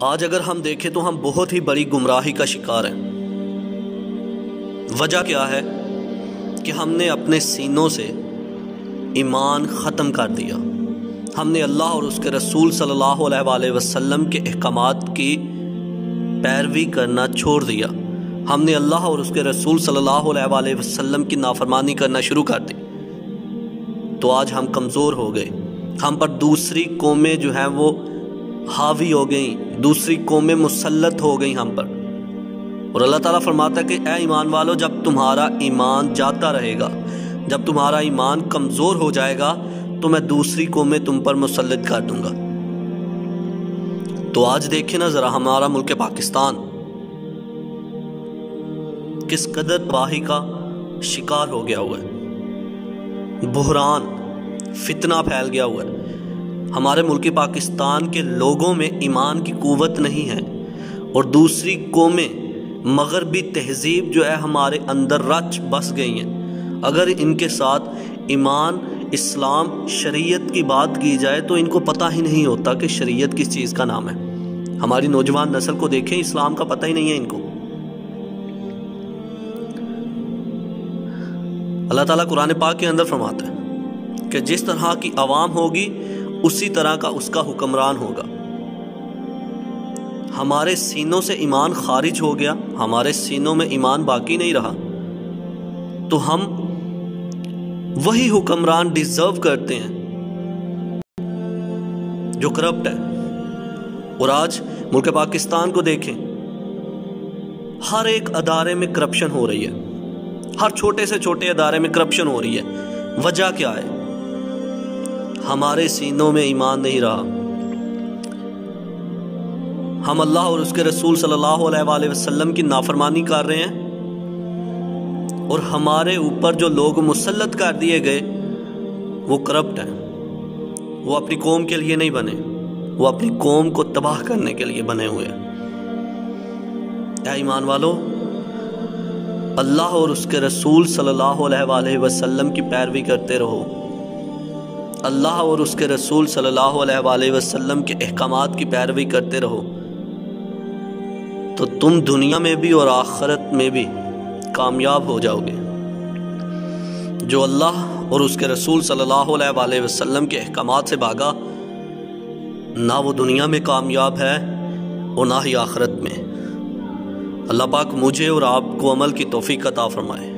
آج اگر ہم دیکھیں تو ہم بہت ہی بڑی گمراہی کا شکار ہیں۔ وجہ کیا ہے کہ ہم نے اپنے سینوں سے ایمان ختم کر دیا۔ ہم نے اللہ اور اس کے رسول صلی اللہ علیہ وآلہ وسلم کے احکامات کی پیروی کرنا چھوڑ دیا۔ ہم نے اللہ اور اس کے رسول صلی اللہ علیہ وآلہ وسلم کی نافرمانی کرنا شروع کر دی، تو آج ہم کمزور ہو گئے۔ ہم پر دوسری قومیں جو ہیں وہ حاوی ہو گئیں، دوسری قومیں مسلط ہو گئیں ہم پر۔ اور اللہ تعالیٰ فرماتا ہے کہ اے ایمان والو، جب تمہارا ایمان جاتا رہے گا، جب تمہارا ایمان کمزور ہو جائے گا تو میں دوسری قومیں تم پر مسلط کر دوں گا۔ تو آج دیکھیں نا ذرا ہمارا ملک پاکستان کس قدر تباہی کا شکار ہو گیا ہوا ہے، بحران فتنہ پھیل گیا ہوا ہے۔ ہمارے ملک پاکستان کے لوگوں میں ایمان کی قوت نہیں ہے، اور دوسری قومیں مغربی تہذیب جو ہے ہمارے اندر رچ بس گئی ہیں۔ اگر ان کے ساتھ ایمان، اسلام، شریعت کی بات کی جائے تو ان کو پتہ ہی نہیں ہوتا کہ شریعت کس چیز کا نام ہے۔ ہماری نوجوان نسل کو دیکھیں، اسلام کا پتہ ہی نہیں ہے ان کو۔ اللہ تعالیٰ قرآن پاک کے اندر فرماتا ہے کہ جس طرح کی عوام ہوگی اسی طرح کا اس کا حکمران ہوگا۔ ہمارے سینوں سے ایمان خارج ہو گیا، ہمارے سینوں میں ایمان باقی نہیں رہا، تو ہم وہی حکمران ڈیزرو کرتے ہیں جو کرپٹ ہے۔ اور آج ملک پاکستان کو دیکھیں، ہر ایک ادارے میں کرپشن ہو رہی ہے، ہر چھوٹے سے چھوٹے ادارے میں کرپشن ہو رہی ہے۔ وجہ کیا ہے؟ ہمارے سینوں میں ایمان نہیں رہا۔ ہم اللہ اور اس کے رسول صلی اللہ علیہ وآلہ وسلم کی نافرمانی کر رہے ہیں، اور ہمارے اوپر جو لوگ مسلط کر دیے گئے وہ کرپٹ ہیں۔ وہ اپنی قوم کے لیے نہیں بنے، وہ اپنی قوم کو تباہ کرنے کے لیے بنے ہوئے ہیں۔ اے ایمان والو، اللہ اور اس کے رسول صلی اللہ علیہ وآلہ وسلم کی پیروی کرتے رہو۔ اللہ اور اس کے رسول صلی اللہ علیہ وآلہ وسلم کے احکامات کی پیروی کرتے رہو، تو تم دنیا میں بھی اور آخرت میں بھی کامیاب ہو جاؤ گے۔ جو اللہ اور اس کے رسول صلی اللہ علیہ وآلہ وسلم کے احکامات سے بھاگا، نہ وہ دنیا میں کامیاب ہے اور نہ ہی آخرت میں۔ اللہ پاک مجھے اور آپ کو عمل کی توفیق عطا فرمائے۔